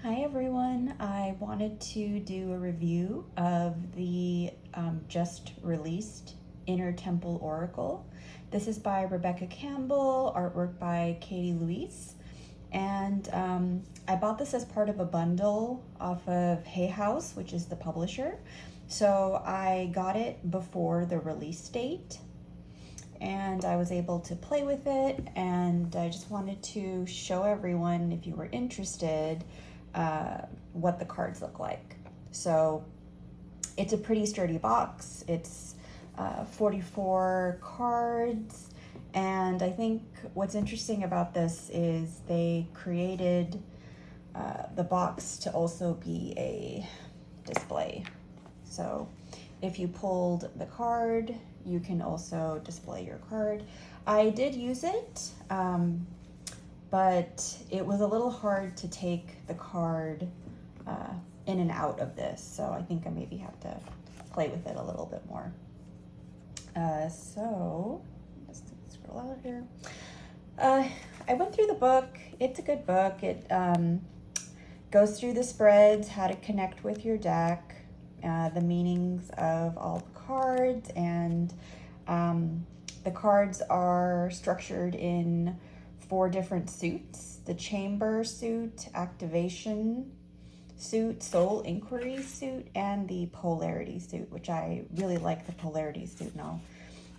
Hi everyone, I wanted to do a review of the just released Inner Temple Oracle. This is by Rebecca Campbell, artwork by Katie Louise, and I bought this as part of a bundle off of Hay House, which is the publisher. So I got it before the release date and I was able to play with it, and I just wanted to show everyone, if you were interested, what the cards look like. So it's a pretty sturdy box. It's 44 cards, and I think what's interesting about this is they created the box to also be a display. So if you pulled the card, you can also display your card. I did use it, but it was a little hard to take the card in and out of this, so I think I maybe have to play with it a little bit more. So let's scroll out here. I went through the book. It's a good book. It goes through the spreads, how to connect with your deck, the meanings of all the cards, and the cards are structured in 4 different suits: the Chamber suit, Activation suit, Soul Inquiry suit, and the Polarity suit, which I really like the Polarity suit, and I'll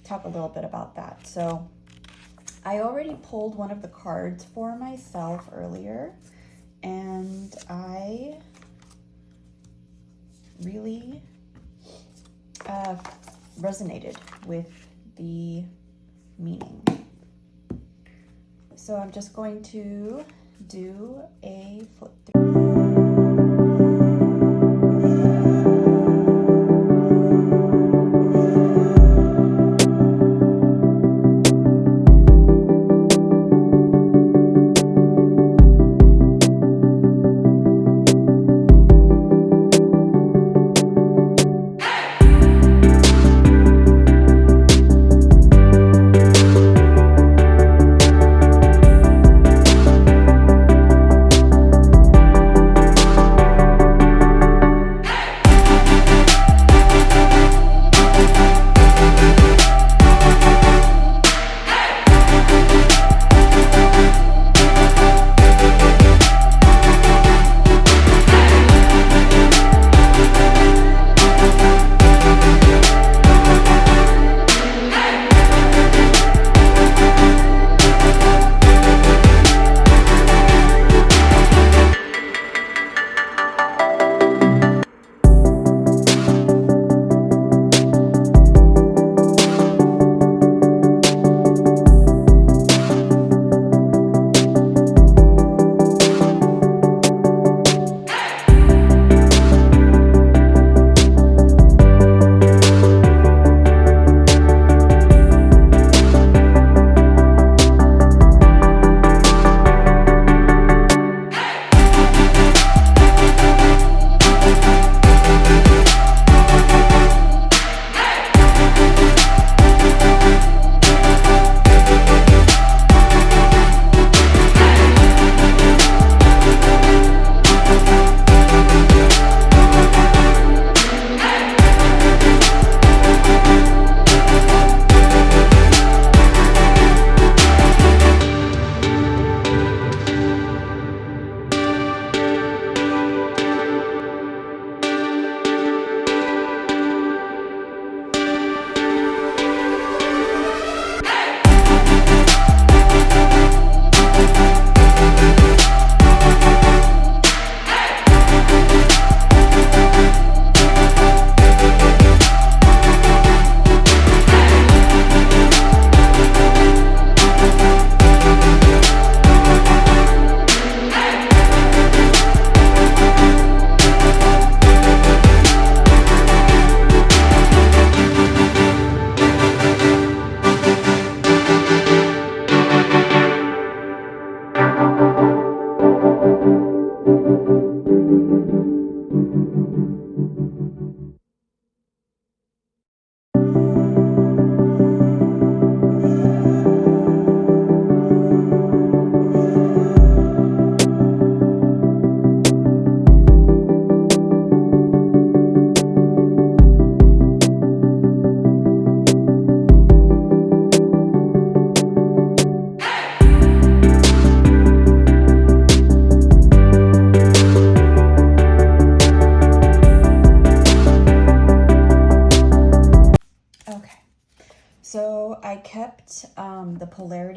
talk a little bit about that. So I already pulled one of the cards for myself earlier, and I really resonated with the meaning. So I'm just going to do a flip through.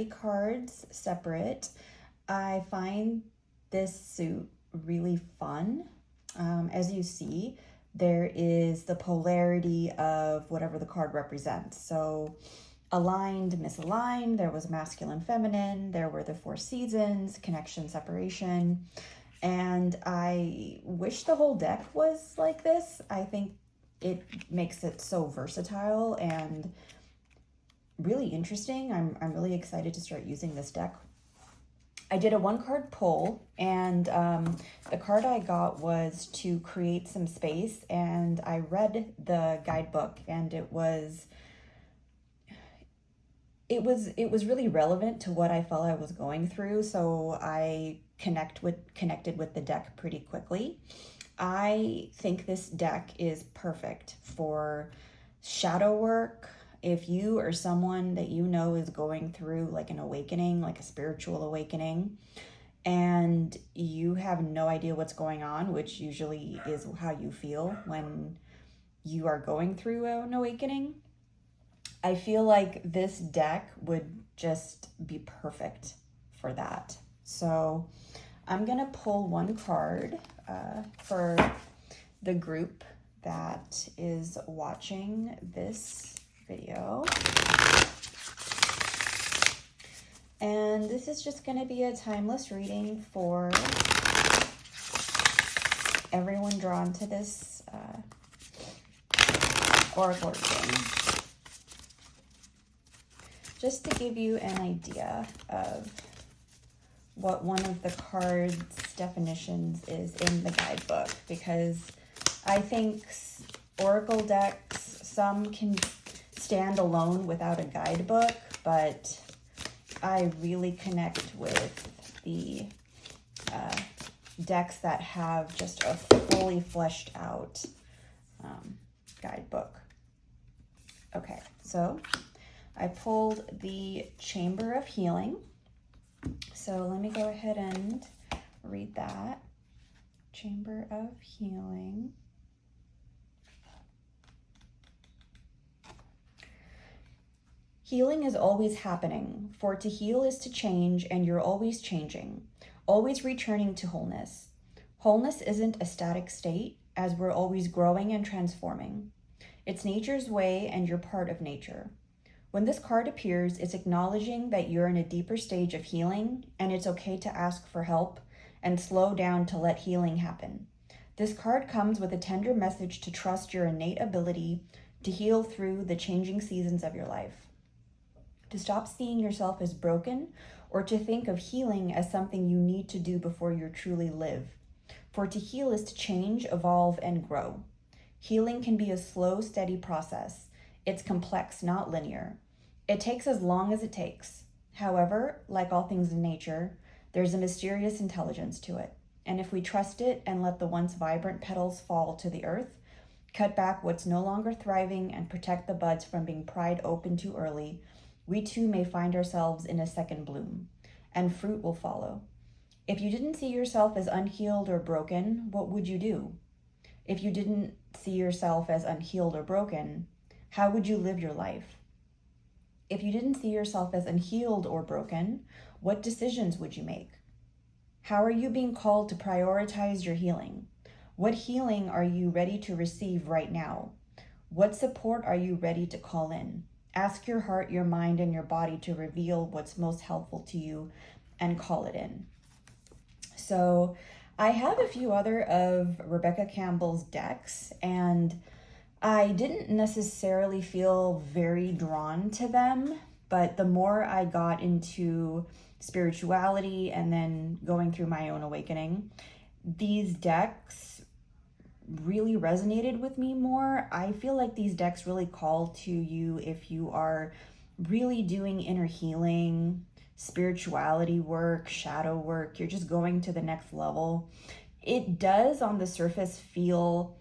cards separate. I find this suit really fun. As you see, there is the polarity of whatever the card represents. So aligned, misaligned, there was masculine, feminine, there were the 4 seasons, connection, separation. And I wish the whole deck was like this. I think it makes it so versatile and really interesting. I'm really excited to start using this deck. I did a 1-card pull, and the card I got was to create some space, and I read the guidebook, and it was really relevant to what I felt I was going through, so I connected with the deck pretty quickly. I think this deck is perfect for shadow work. If you or someone that you know is going through like an awakening, like a spiritual awakening, and you have no idea what's going on, which usually is how you feel when you are going through an awakening, I feel like this deck would just be perfect for that. So I'm gonna pull 1 card for the group that is watching this video. And this is just gonna be a timeless reading for everyone drawn to this oracle reading. Just to give you an idea of what one of the cards' definitions is in the guidebook, because I think oracle decks, some can stand alone without a guidebook, but I really connect with the decks that have just a fully fleshed out guidebook. Okay, so I pulled the Chamber of Healing. So let me go ahead and read that. Chamber of Healing. Healing is always happening, for to heal is to change, and you're always changing, always returning to wholeness. Wholeness isn't a static state, as we're always growing and transforming. It's nature's way, and you're part of nature. When this card appears, it's acknowledging that you're in a deeper stage of healing, and it's okay to ask for help and slow down to let healing happen. This card comes with a tender message to trust your innate ability to heal through the changing seasons of your life. To stop seeing yourself as broken, or to think of healing as something you need to do before you truly live. For to heal is to change, evolve, and grow. Healing can be a slow, steady process. It's complex, not linear. It takes as long as it takes. However, like all things in nature, there's a mysterious intelligence to it. And if we trust it and let the once vibrant petals fall to the earth, cut back what's no longer thriving, and protect the buds from being pried open too early, we too may find ourselves in a second bloom, and fruit will follow. If you didn't see yourself as unhealed or broken, what would you do? If you didn't see yourself as unhealed or broken, how would you live your life? If you didn't see yourself as unhealed or broken, what decisions would you make? How are you being called to prioritize your healing? What healing are you ready to receive right now? What support are you ready to call in? Ask your heart, your mind, and your body to reveal what's most helpful to you and call it in. So I have a few other of Rebecca Campbell's decks, and I didn't necessarily feel very drawn to them, but the more I got into spirituality and then going through my own awakening, these decks really resonated with me more. I feel like these decks really call to you if you are really doing inner healing, spirituality work, shadow work, you're just going to the next level. It does on the surface feel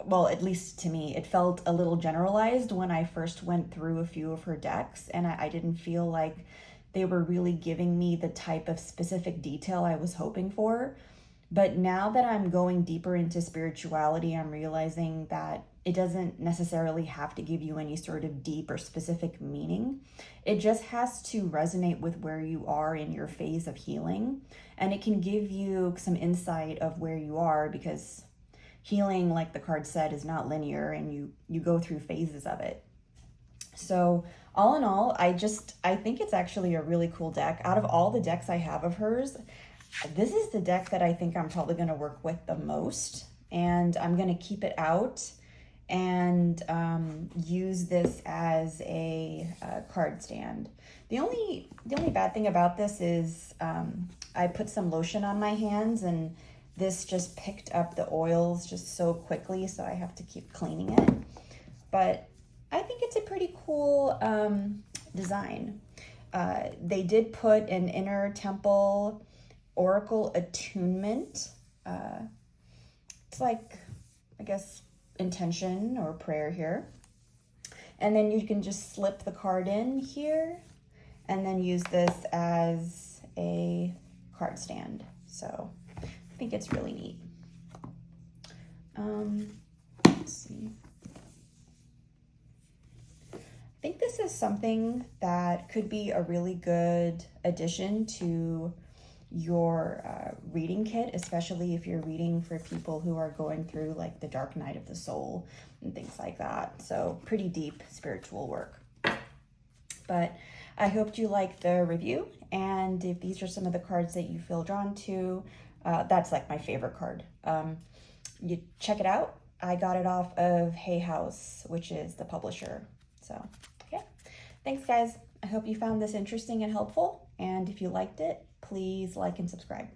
well, at least to me, it felt a little generalized when I first went through a few of her decks, and I didn't feel like they were really giving me the type of specific detail I was hoping for. But now that I'm going deeper into spirituality, I'm realizing that It doesn't necessarily have to give you any sort of deep or specific meaning. It just has to resonate with where you are in your phase of healing. And it can give you some insight of where you are, because healing, like the card said, is not linear, and you go through phases of it. So all in all, I think it's actually a really cool deck. Out of all the decks I have of hers, this is the deck that I think I'm probably going to work with the most. And I'm going to keep it out and use this as a card stand. The only bad thing about this is I put some lotion on my hands, and this just picked up the oils just so quickly, so I have to keep cleaning it. But I think it's a pretty cool design. They did put an inner temple oracle attunement. It's like, I guess, intention or prayer here. And then you can just slip the card in here and then use this as a card stand. So I think it's really neat. Let's see. I think this is something that could be a really good addition to your reading kit, especially if you're reading for people who are going through like the dark night of the soul and things like that. So pretty deep spiritual work. But I hoped you liked the review, and if these are some of the cards that you feel drawn to, that's like my favorite card. You check it out. I got it off of Hay House, which is the publisher. So, okay. Thanks, guys. I hope you found this interesting and helpful. And if you liked it, please like and subscribe.